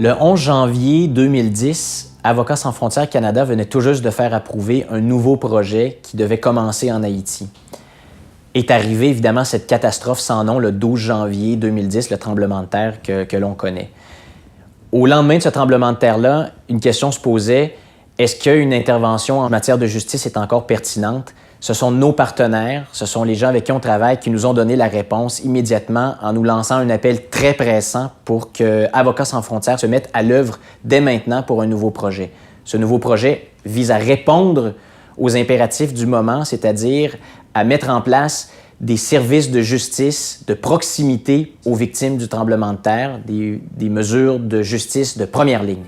Le 11 janvier 2010, Avocats sans frontières Canada venait tout juste de faire approuver un nouveau projet qui devait commencer en Haïti. Est arrivée évidemment cette catastrophe sans nom le 12 janvier 2010, le tremblement de terre que l'on connaît. Au lendemain de ce tremblement de terre-là, une question se posait, est-ce qu'une intervention en matière de justice est encore pertinente? Ce sont nos partenaires, ce sont les gens avec qui on travaille qui nous ont donné la réponse immédiatement en nous lançant un appel très pressant pour que Avocats sans frontières se mette à l'œuvre dès maintenant pour un nouveau projet. Ce nouveau projet vise à répondre aux impératifs du moment, c'est-à-dire à mettre en place des services de justice de proximité aux victimes du tremblement de terre, des mesures de justice de première ligne.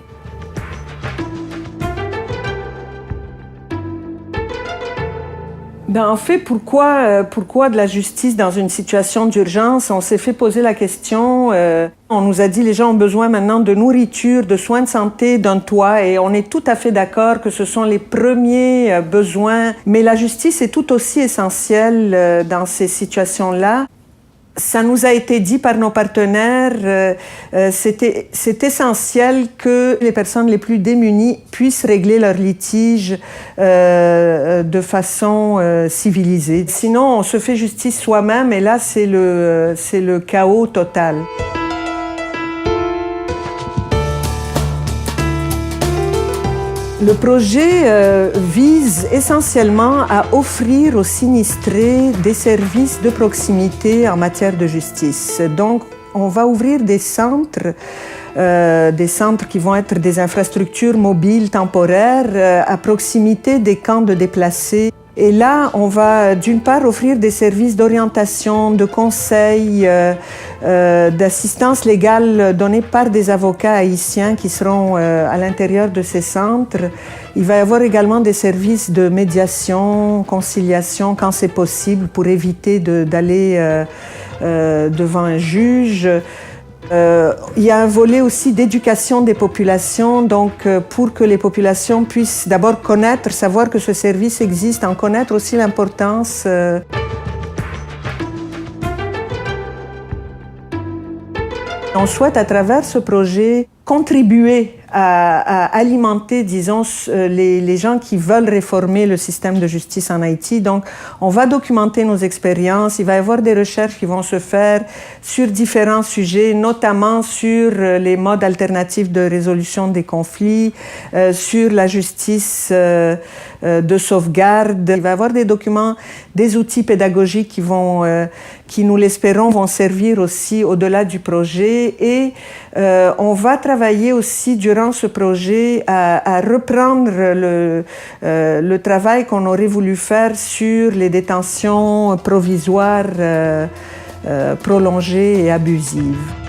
En fait, pourquoi de la justice dans une situation d'urgence? On s'est fait poser la question. On nous a dit les gens ont besoin maintenant de nourriture, de soins de santé, d'un toit, et on est tout à fait d'accord que ce sont les premiers besoins. Mais la justice est tout aussi essentielle dans ces situations-là. Ça nous a été dit par nos partenaires, c'est essentiel que les personnes les plus démunies puissent régler leurs litiges de façon civilisée. Sinon, on se fait justice soi-même et là, c'est le chaos total. Le projet vise essentiellement à offrir aux sinistrés des services de proximité en matière de justice. Donc, on va ouvrir des centres qui vont être des infrastructures mobiles temporaires à proximité des camps de déplacés. Et là, on va d'une part offrir des services d'orientation, de conseil, d'assistance légale donnés par des avocats haïtiens qui seront à l'intérieur de ces centres. Il va y avoir également des services de médiation, conciliation quand c'est possible pour éviter d'aller devant un juge. Il y a un volet aussi d'éducation des populations, donc pour que les populations puissent d'abord connaître, savoir que ce service existe, en connaître aussi l'importance. On souhaite à travers ce projet contribuer à alimenter, disons, les gens qui veulent réformer le système de justice en Haïti. Donc, on va documenter nos expériences. Il va y avoir des recherches qui vont se faire sur différents sujets, notamment sur les modes alternatifs de résolution des conflits, sur la justice de sauvegarde. Il va y avoir des documents, des outils pédagogiques qui nous l'espérons, vont servir aussi au-delà du projet. Et on va travailler aussi durant ce projet à reprendre le travail qu'on aurait voulu faire sur les détentions provisoires prolongées et abusives.